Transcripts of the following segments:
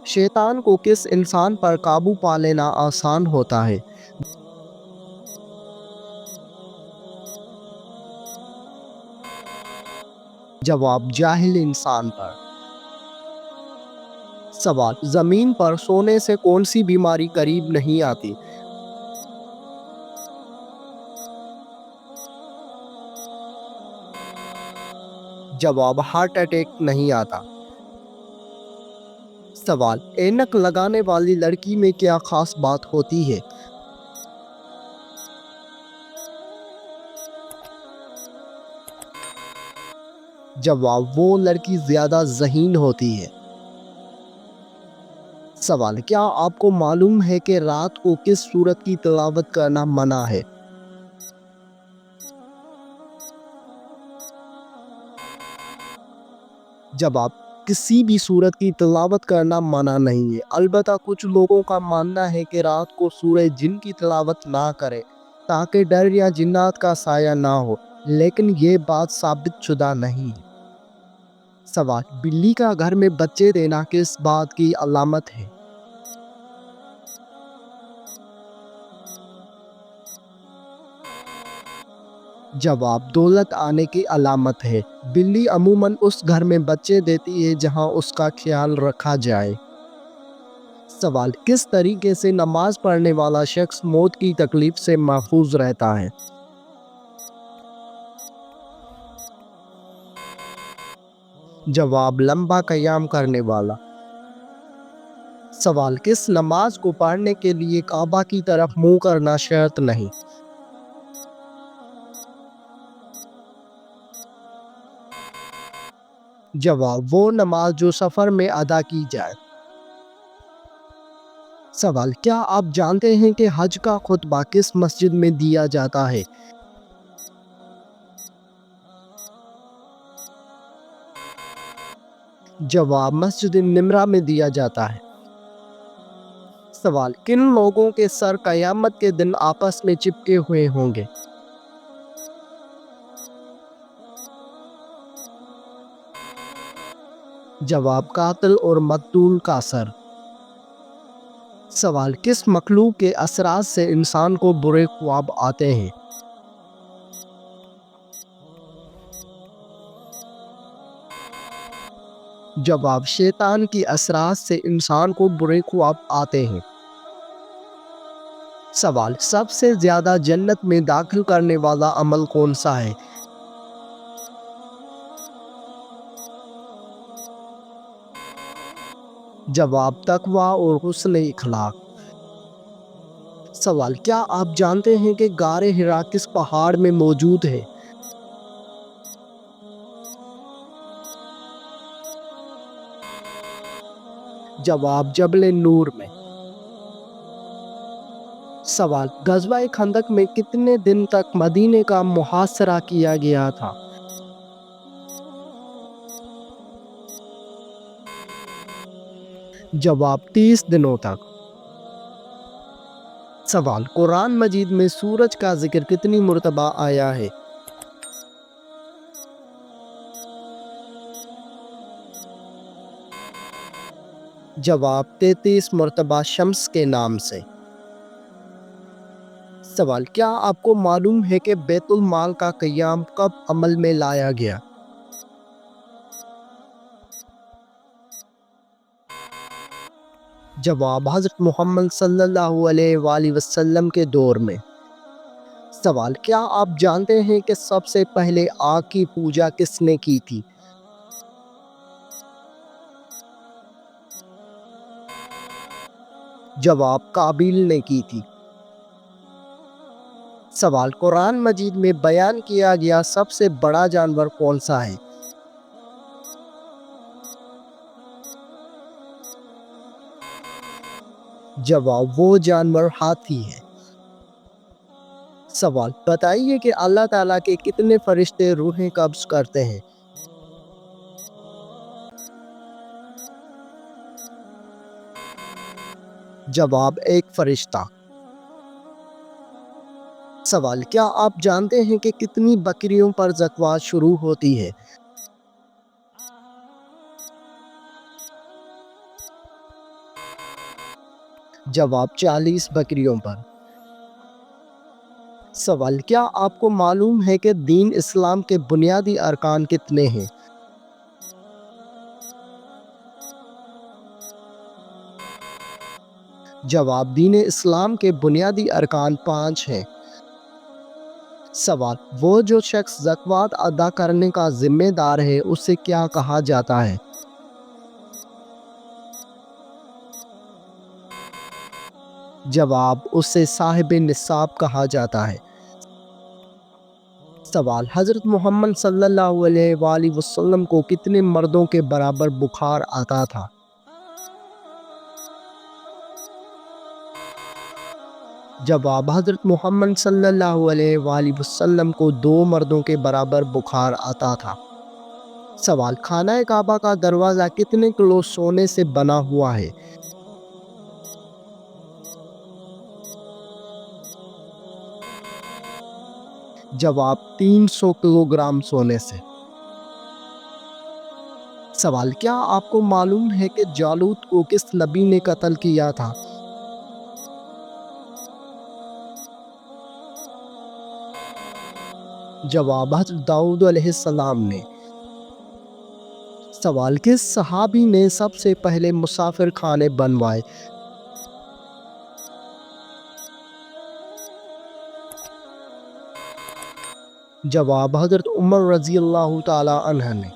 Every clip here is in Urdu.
شیطان کو کس انسان پر قابو پا لینا آسان ہوتا ہے؟ جواب: جاہل انسان پر۔ سوال: زمین پر سونے سے کون سی بیماری قریب نہیں آتی؟ جواب: ہارٹ اٹیک نہیں آتا۔ سوال: اینک لگانے والی لڑکی میں کیا خاص بات ہوتی ہے؟ جواب: وہ لڑکی زیادہ ذہین ہوتی ہے۔ سوال: کیا آپ کو معلوم ہے کہ رات کو کس سورت کی تلاوت کرنا منع ہے؟ جواب: کسی بھی سورت کی تلاوت کرنا منع نہیں ہے، البتہ کچھ لوگوں کا ماننا ہے کہ رات کو سورہ جن کی تلاوت نہ کریں تاکہ ڈر یا جنات کا سایہ نہ ہو، لیکن یہ بات ثابت شدہ نہیں ہے۔ سوال: بلی کا گھر میں بچے دینا کس بات کی علامت ہے؟ جواب: دولت آنے کی علامت ہے۔ بلی عموماً اس گھر میں بچے دیتی ہے جہاں اس کا خیال رکھا جائے۔ سوال: کس طریقے سے نماز پڑھنے والا شخص موت کی تکلیف سے محفوظ رہتا ہے؟ جواب: لمبا قیام کرنے والا۔ سوال: کس نماز کو پڑھنے کے لیے کعبہ کی طرف منہ کرنا شرط نہیں؟ جواب: وہ نماز جو سفر میں ادا کی جائے۔ سوال: کیا آپ جانتے ہیں کہ حج کا خطبہ کس مسجد میں دیا جاتا ہے؟ جواب: مسجد نمرہ میں دیا جاتا ہے۔ سوال: کن لوگوں کے سر قیامت کے دن آپس میں چپکے ہوئے ہوں گے؟ جواب: قاتل اور مقتول کا سر۔ سوال: کس مخلوق کے اثرات سے انسان کو برے خواب آتے ہیں؟ جواب: شیطان کی اثرات سے انسان کو برے خواب آتے ہیں۔ سوال: سب سے زیادہ جنت میں داخل کرنے والا عمل کون سا ہے؟ جواب: تقویٰ اور حسن اخلاق۔ سوال: کیا آپ جانتے ہیں کہ غار حرا کس پہاڑ میں موجود ہے؟ جواب: جبل نور میں۔ سوال: غزوہ خندق میں کتنے دن تک مدینے کا محاصرہ کیا گیا تھا؟ جواب: 30 دنوں تک۔ سوال: قرآن مجید میں سورج کا ذکر کتنی مرتبہ آیا ہے؟ جواب: 33 مرتبہ شمس کے نام سے۔ سوال: کیا آپ کو معلوم ہے کہ بیت المال کا قیام کب عمل میں لایا گیا؟ جواب: حضرت محمد صلی اللہ علیہ وآلہ وسلم کے دور میں۔ سوال: کیا آپ جانتے ہیں کہ سب سے پہلے آگ کی پوجا کس نے کی تھی؟ جواب: قابیل نے کی تھی۔ سوال: قرآن مجید میں بیان کیا گیا سب سے بڑا جانور کون سا ہے؟ جواب: وہ جانور ہاتھی ہے۔ سوال: بتائیے کہ اللہ تعالیٰ کے کتنے فرشتے روحیں قبض کرتے ہیں؟ جواب: ایک فرشتہ۔ سوال: کیا آپ جانتے ہیں کہ کتنی بکریوں پر زکوٰۃ شروع ہوتی ہے؟ جواب 40 بکریوں پر۔ سوال، کیا آپ کو معلوم ہے کہ دین اسلام کے بنیادی ارکان کتنے ہیں؟ جواب، دین اسلام کے بنیادی ارکان 5 ہیں۔ سوال، وہ جو شخص زکوٰۃ ادا کرنے کا ذمہ دار ہے اسے کیا کہا جاتا ہے؟ جواب، اسے صاحب نصاب کہا جاتا ہے۔ سوال، حضرت محمد صلی اللہ علیہ وآلہ وسلم کو کتنے مردوں کے برابر بخار آتا تھا؟ جواب، حضرت محمد صلی اللہ علیہ وآلہ وسلم کو 2 مردوں کے برابر بخار آتا تھا۔ سوال، خانہ کعبہ کا دروازہ کتنے کلو سونے سے بنا ہوا ہے؟ جواب، 300 کلو گرام سونے سے۔ سوال، کیا آپ کو معلوم ہے کہ جالوت کو کس نبی نے قتل کیا تھا؟ جواب، حضرت داؤد علیہ السلام نے۔ سوال، کس صحابی نے سب سے پہلے مسافر خانے بنوائے؟ جواب، حضرت عمر رضی اللہ تعالی عنہ نے۔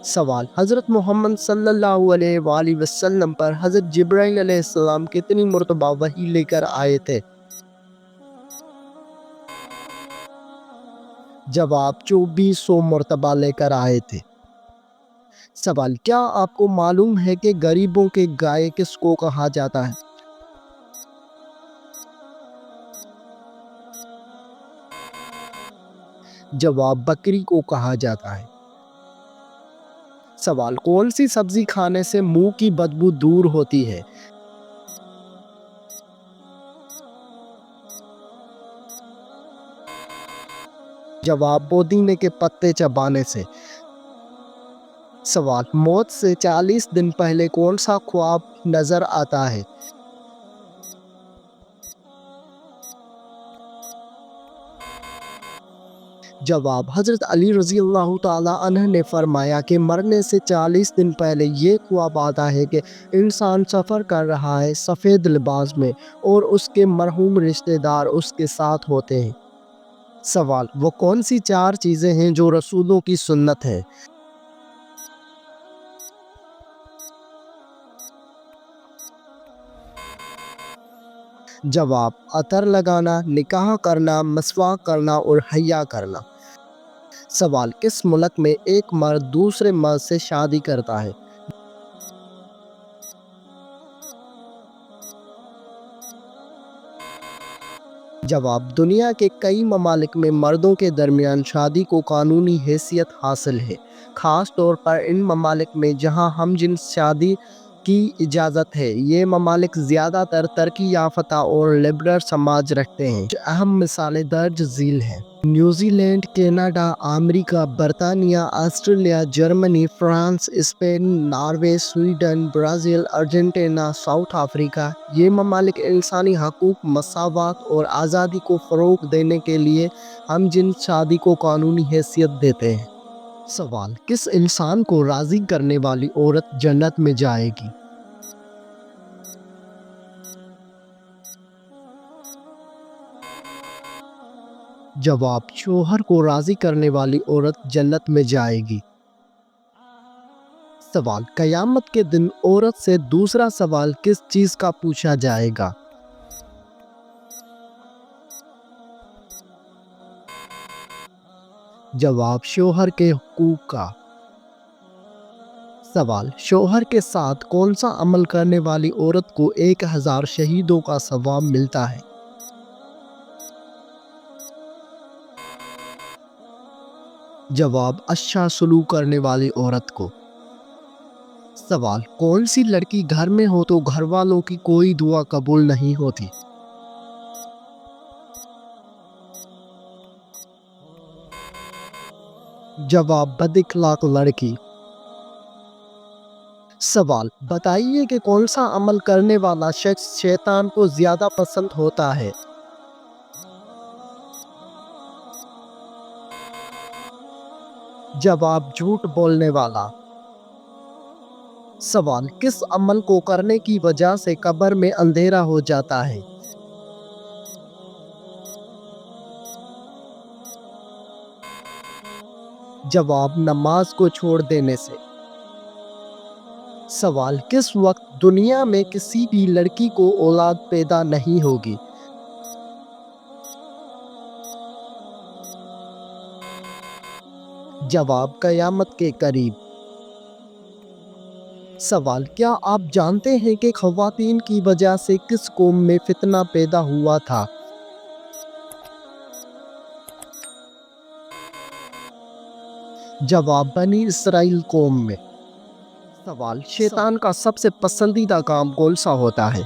سوال، حضرت محمد صلی اللہ علیہ وآلہ وسلم پر حضرت جبرائیل علیہ السلام کتنی مرتبہ وحی لے کر آئے تھے؟ جواب، 2400 مرتبہ لے کر آئے تھے۔ سوال، کیا آپ کو معلوم ہے کہ غریبوں کے گائے کس کو کہا جاتا ہے؟ جواب، بکری کو کہا جاتا ہے۔ سوال، کون سی سبزی کھانے سے منہ کی بدبو دور ہوتی ہے؟ جواب، پودینے کے پتے چبانے سے۔ سوال، موت سے 40 دن پہلے کون سا خواب نظر آتا ہے؟ جواب، حضرت علی رضی اللہ تعالیٰ عنہ نے فرمایا کہ مرنے سے 40 دن پہلے یہ خواب آتا ہے کہ انسان سفر کر رہا ہے سفید لباس میں اور اس کے مرحوم رشتہ دار اس کے ساتھ ہوتے ہیں۔ سوال، وہ کون سی 4 چیزیں ہیں جو رسولوں کی سنت ہے؟ جواب، عطر لگانا، نکاح کرنا، مسواک کرنا اور حیا کرنا۔ سوال، کس ملک میں ایک مرد دوسرے مرد سے شادی کرتا ہے؟ جواب، دنیا کے کئی ممالک میں مردوں کے درمیان شادی کو قانونی حیثیت حاصل ہے، خاص طور پر ان ممالک میں جہاں ہم جنس شادی کی اجازت ہے۔ یہ ممالک زیادہ تر ترقی یافتہ اور لبرل سماج رکھتے ہیں۔ کچھ اہم مثالیں درج ذیل ہیں: نیوزی لینڈ، کینیڈا، امریکہ، برطانیہ، Australia, Germany, France, Spain, Norway, Sweden, Brazil, Argentina, South Africa. یہ ممالک انسانی حقوق، مساوات اور آزادی کو فروغ دینے کے لیے ہم جنس شادی کو قانونی حیثیت دیتے ہیں۔ سوال، کس انسان کو راضی کرنے والی عورت جنت میں جائے گی؟ جواب، شوہر کو راضی کرنے والی عورت جنت میں جائے گی۔ سوال، قیامت کے دن عورت سے دوسرا سوال کس چیز کا پوچھا جائے گا؟ جواب، شوہر کے حقوق کا۔ سوال، شوہر کے ساتھ کون سا عمل کرنے والی عورت کو 1000 شہیدوں کا ثواب ملتا ہے؟ جواب، اچھا سلوک کرنے والی عورت کو۔ سوال، کون سی لڑکی گھر میں ہو تو گھر والوں کی کوئی دعا قبول نہیں ہوتی؟ جواب، بد اخلاق لڑکی۔ سوال: بتائیے کہ کون سا عمل کرنے والا شخص شیطان کو زیادہ پسند ہوتا ہے؟ جواب: جھوٹ بولنے والا۔ سوال: کس عمل کو کرنے کی وجہ سے قبر میں اندھیرا ہو جاتا ہے؟ جواب: نماز کو چھوڑ دینے سے۔ سوال: کس وقت دنیا میں کسی بھی لڑکی کو اولاد پیدا نہیں ہوگی؟ جواب: قیامت کے قریب۔ سوال: کیا آپ جانتے ہیں کہ خواتین کی وجہ سے کس قوم میں فتنہ پیدا ہوا تھا؟ جواب: بنی اسرائیل قوم میں۔ سوال: شیطان کا سب سے پسندیدہ کام کون سا ہوتا ہے؟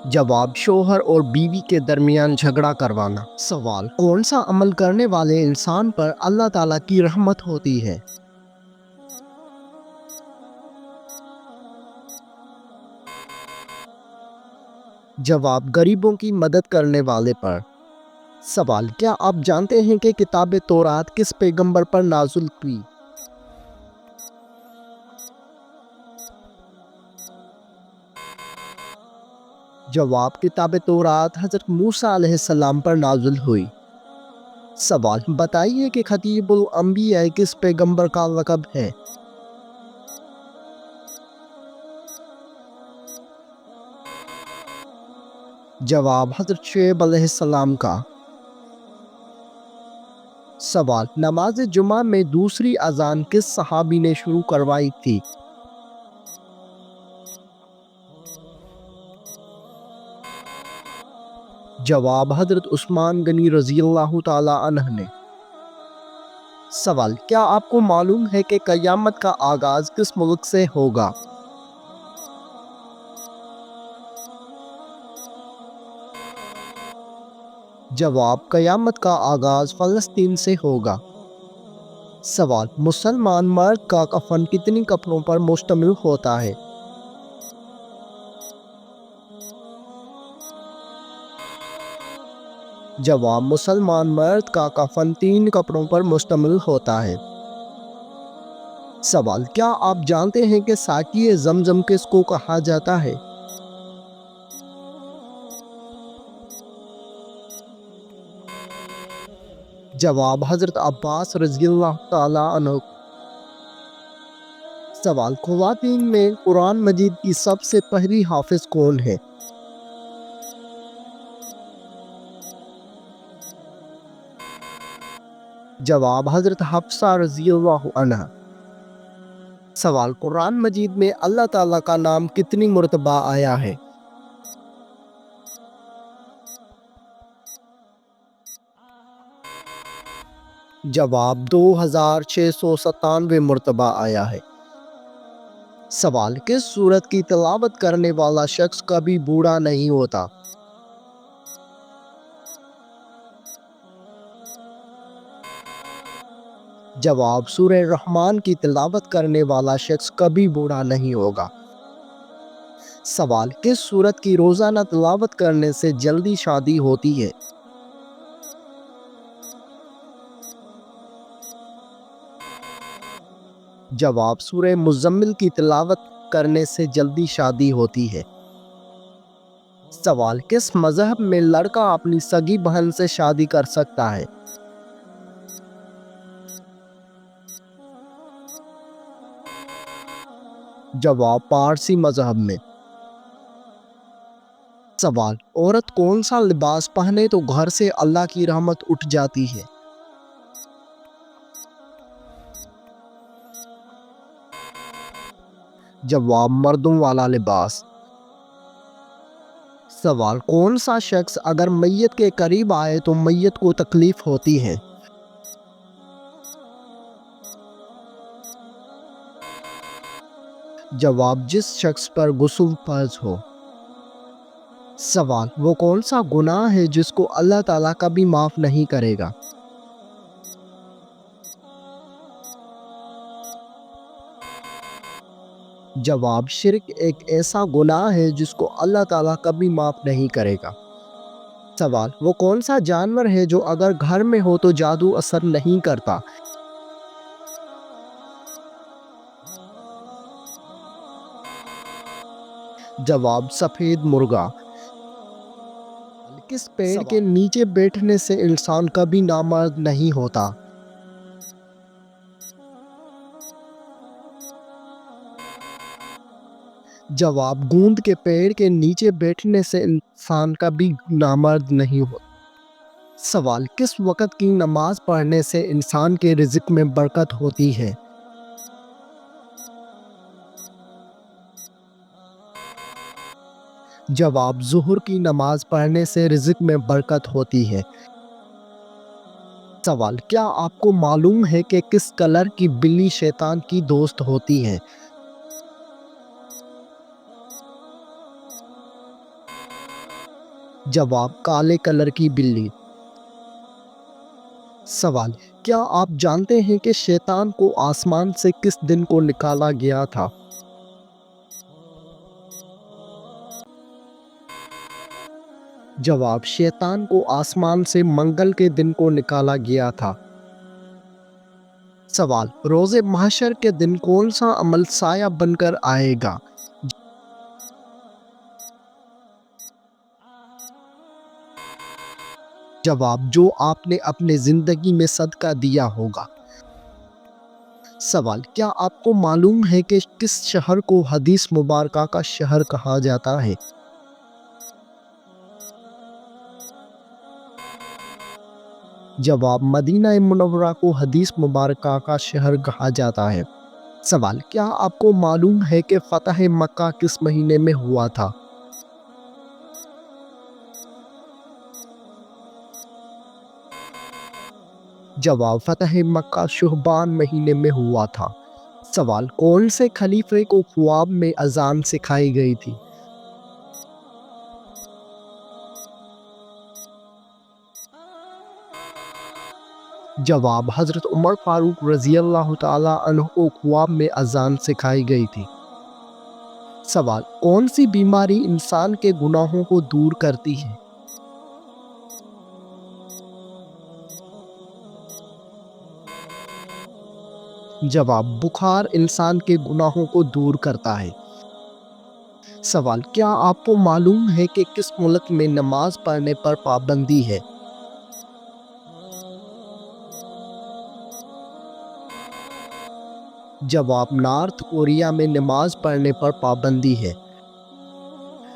جواب: شوہر اور بیوی کے درمیان جھگڑا کروانا۔ سوال: کون سا عمل کرنے والے انسان پر اللہ تعالیٰ کی رحمت ہوتی ہے؟ جواب: غریبوں کی مدد کرنے والے پر۔ سوال: کیا آپ جانتے ہیں کہ کتاب تورات کس پیغمبر پر نازل ہوئی؟ جواب: کتاب تورات حضرت موسیٰ علیہ السلام پر نازل ہوئی۔ سوال: بتائیے کہ خطیب الانبیاء کس پیغمبر کا لقب ہے؟ جواب: حضرت شعیب علیہ السلام کا۔ سوال: نماز جمعہ میں دوسری اذان کس صحابی نے شروع کروائی تھی؟ جواب: حضرت عثمان غنی رضی اللہ تعالیٰ عنہ نے۔ سوال: کیا آپ کو معلوم ہے کہ قیامت کا آغاز کس ملک سے ہوگا؟ جواب: قیامت کا آغاز فلسطین سے ہوگا۔ سوال: مسلمان مرد کا کفن کتنی کپڑوں پر مشتمل ہوتا ہے؟ جواب: مسلمان مرد کا کفن 3 کپڑوں پر مشتمل ہوتا ہے۔ سوال: کیا آپ جانتے ہیں کہ ساقی زمزم کس کو کہا جاتا ہے؟ جواب: حضرت عباس رضی اللہ تعالیٰ عنہ۔ سوال: خواتین میں قرآن مجید کی سب سے پہلی حافظ کون ہے؟ جواب: حضرت حفصہ رضی اللہ عنہا۔ سوال: قرآن مجید میں اللہ تعالیٰ کا نام کتنی مرتبہ آیا ہے؟ جواب: 2697 مرتبہ آیا ہے۔ سوال: کس سورت کی تلاوت کرنے والا شخص کبھی بوڑھا نہیں ہوتا؟ جواب: سورہ رحمان کی تلاوت کرنے والا شخص کبھی بوڑھا نہیں ہوگا۔ سوال: کس سورت کی روزانہ تلاوت کرنے سے جلدی شادی ہوتی ہے؟ جواب: سورہ مزمل کی تلاوت کرنے سے جلدی شادی ہوتی ہے۔ سوال: کس مذہب میں لڑکا اپنی سگی بہن سے شادی کر سکتا ہے؟ جواب: پارسی مذہب میں۔ سوال: عورت کون سا لباس پہنے تو گھر سے اللہ کی رحمت اٹھ جاتی ہے؟ جواب: مردوں والا لباس۔ سوال: کون سا شخص اگر میت کے قریب آئے تو میت کو تکلیف ہوتی ہے؟ جواب: جس شخص پر غسل فرض ہو۔ سوال: وہ کون سا گناہ ہے جس کو اللہ تعالیٰ کبھی معاف نہیں کرے گا؟ جواب، شرک ایک ایسا گناہ ہے جس کو اللہ تعالیٰ کبھی معاف نہیں کرے گا۔ سوال، وہ کون سا جانور ہے جو اگر گھر میں ہو تو جادو اثر نہیں کرتا؟ جواب، سفید مرغا۔ کس پیڑ کے نیچے بیٹھنے سے انسان کبھی نامرد نہیں ہوتا؟ جواب، گوند کے پیڑ کے نیچے بیٹھنے سے انسان کبھی نامرد نہیں ہوتا۔ سوال، کس وقت کی نماز پڑھنے سے انسان کے رزق میں برکت ہوتی ہے؟ جواب، ظہر کی نماز پڑھنے سے رزق میں برکت ہوتی ہے۔ سوال، کیا آپ کو معلوم ہے کہ کس کلر کی بلی شیطان کی دوست ہوتی ہے؟ جواب، کالے کلر کی بلی۔ سوال، کیا آپ جانتے ہیں کہ شیطان کو آسمان سے کس دن کو نکالا گیا تھا؟ جواب، شیطان کو آسمان سے منگل کے دن کو نکالا گیا تھا۔ سوال، روز محشر کے دن کون سا عمل سایہ بن کر آئے گا؟ جواب، جو آپ نے اپنے زندگی میں صدقہ دیا ہوگا۔ سوال، کیا آپ کو معلوم ہے کہ کس شہر کو حدیث مبارکہ کا شہر کہا جاتا ہے؟ جواب، مدینہ منورہ کو حدیث مبارکہ کا شہر کہا جاتا ہے۔ سوال، کیا آپ کو معلوم ہے کہ فتح مکہ کس مہینے میں ہوا تھا؟ جواب، فتح مکہ شعبان مہینے میں ہوا تھا۔ سوال، کون سے خلیفے کو خواب میں اذان سکھائی گئی تھی؟ جواب، حضرت عمر فاروق رضی اللہ تعالیٰ عنہ کو خواب میں اذان سکھائی گئی تھی۔ سوال، کون سی بیماری انسان کے گناہوں کو دور کرتی ہے؟ جواب، بخار انسان کے گناہوں کو دور کرتا ہے۔ سوال، کیا آپ کو معلوم ہے کہ کس ملک میں نماز پڑھنے پر پابندی ہے؟ جواب، نارتھ کوریا میں نماز پڑھنے پر پابندی ہے۔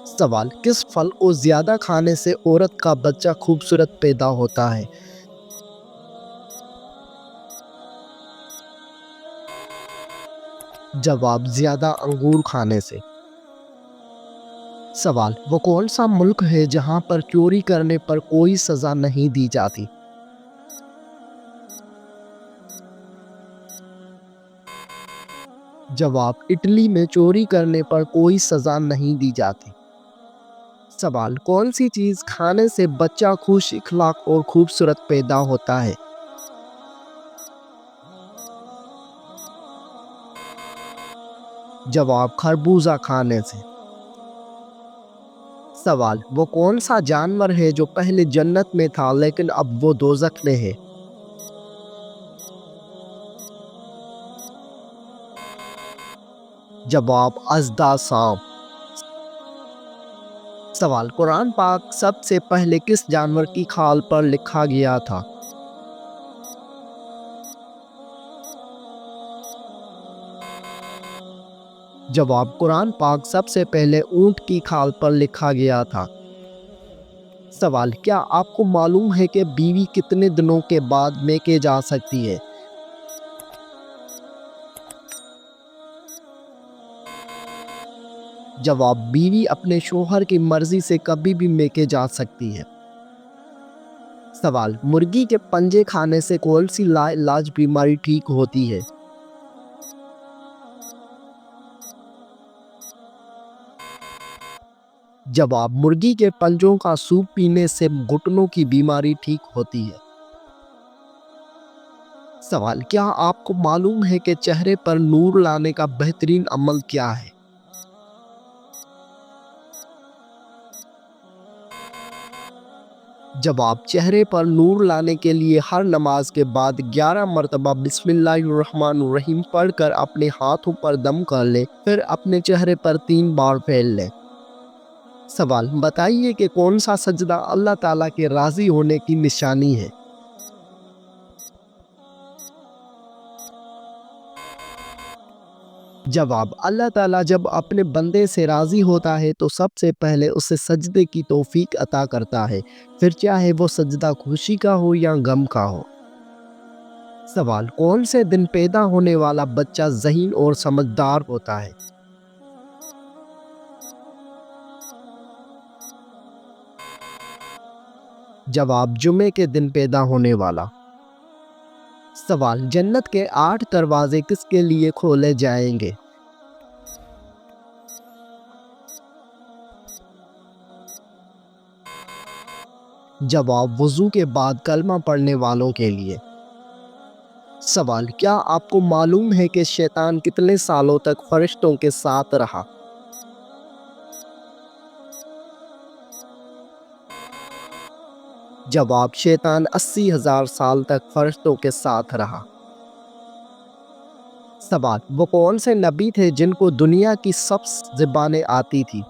سوال، کس پھل کو زیادہ کھانے سے عورت کا بچہ خوبصورت پیدا ہوتا ہے؟ جواب، زیادہ انگور کھانے سے۔ سوال، وہ کون سا ملک ہے جہاں پر چوری کرنے پر کوئی سزا نہیں دی جاتی؟ جواب، اٹلی میں چوری کرنے پر کوئی سزا نہیں دی جاتی۔ سوال، کون سی چیز کھانے سے بچہ خوش اخلاق اور خوبصورت پیدا ہوتا ہے؟ جواب، خربوزہ کھانے سے۔ سوال، وہ کون سا جانور ہے جو پہلے جنت میں تھا لیکن اب وہ دوزخ میں ہے؟ جواب، اژدھا سانپ۔ سوال، قرآن پاک سب سے پہلے کس جانور کی کھال پر لکھا گیا تھا؟ جواب، قرآن پاک سب سے پہلے اونٹ کی کھال پر لکھا گیا تھا۔ سوال، کیا آپ کو معلوم ہے کہ بیوی کتنے دنوں کے بعد میکے جا سکتی ہے؟ جواب، بیوی اپنے شوہر کی مرضی سے کبھی بھی میکے جا سکتی ہے۔ سوال، مرغی کے پنجے کھانے سے کون سی لا علاج بیماری ٹھیک ہوتی ہے؟ جواب، مرغی کے پنجوں کا سوپ پینے سے گھٹنوں کی بیماری ٹھیک ہوتی ہے۔ سوال: کیا آپ کو معلوم ہے کہ چہرے پر نور لانے کا بہترین عمل کیا ہے؟ جواب: چہرے پر نور لانے کے لیے ہر نماز کے بعد 11 مرتبہ بسم اللہ الرحمن الرحیم پڑھ کر اپنے ہاتھوں پر دم کر لیں، پھر اپنے چہرے پر 3 بار پھیر لیں۔ سوال: بتائیے کہ کون سا سجدہ اللہ تعالیٰ کے راضی ہونے کی نشانی ہے؟ جواب: اللہ تعالیٰ جب اپنے بندے سے راضی ہوتا ہے تو سب سے پہلے اسے سجدے کی توفیق عطا کرتا ہے، پھر چاہے وہ سجدہ خوشی کا ہو یا غم کا ہو۔ سوال: کون سے دن پیدا ہونے والا بچہ ذہین اور سمجھدار ہوتا ہے؟ جواب: جمعے کے دن پیدا ہونے والا۔ سوال: جنت کے 8 دروازے کس کے لیے کھولے جائیں گے؟ جواب: وضو کے بعد کلمہ پڑھنے والوں کے لیے۔ سوال: کیا آپ کو معلوم ہے کہ شیطان کتنے سالوں تک فرشتوں کے ساتھ رہا؟ جواب: شیطان 80,000 سال تک فرشتوں کے ساتھ رہا۔ سوال: وہ کون سے نبی تھے جن کو دنیا کی سب زبانیں آتی تھی؟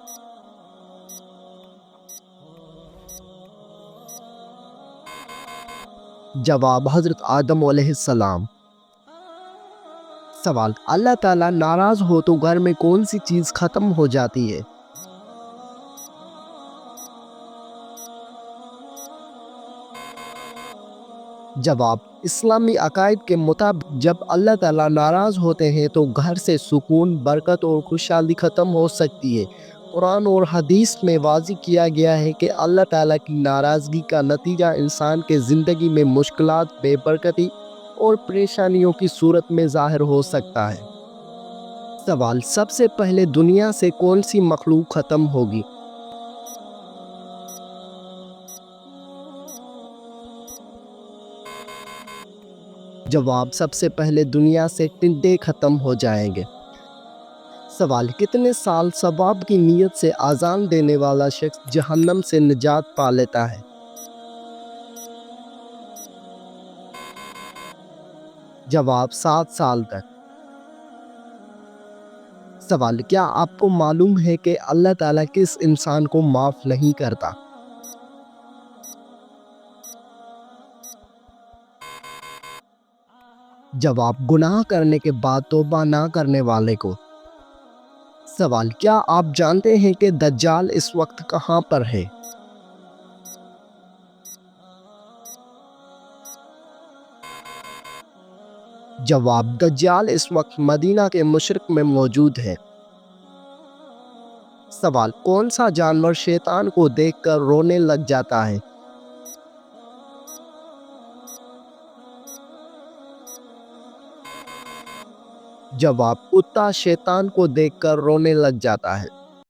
جواب: حضرت آدم علیہ السلام۔ سوال: اللہ تعالیٰ ناراض ہو تو گھر میں کون سی چیز ختم ہو جاتی ہے؟ جواب: اسلامی عقائد کے مطابق جب اللہ تعالیٰ ناراض ہوتے ہیں تو گھر سے سکون، برکت اور خوشحالی ختم ہو سکتی ہے۔ قرآن اور حدیث میں واضح کیا گیا ہے کہ اللہ تعالیٰ کی ناراضگی کا نتیجہ انسان کے زندگی میں مشکلات، بے برکتی اور پریشانیوں کی صورت میں ظاہر ہو سکتا ہے۔ سوال: سب سے پہلے دنیا سے کون سی مخلوق ختم ہوگی؟ جواب: سب سے پہلے دنیا سے ٹڈے ختم ہو جائیں گے۔ سوال: کتنے سال ثواب کی نیت سے اذان دینے والا شخص جہنم سے نجات پا لیتا ہے؟ جواب: 7 سال تک۔ سوال: کیا آپ کو معلوم ہے کہ اللہ تعالیٰ کس انسان کو معاف نہیں کرتا؟ جواب: گناہ کرنے کے بعد توبہ نہ کرنے والے کو۔ سوال: کیا آپ جانتے ہیں کہ دجال اس وقت کہاں پر ہے؟ جواب: دجال اس وقت مدینہ کے مشرق میں موجود ہے۔ سوال: کون سا جانور شیطان کو دیکھ کر رونے لگ جاتا ہے؟ جواب: کتا شیطان کو دیکھ کر رونے لگ جاتا ہے۔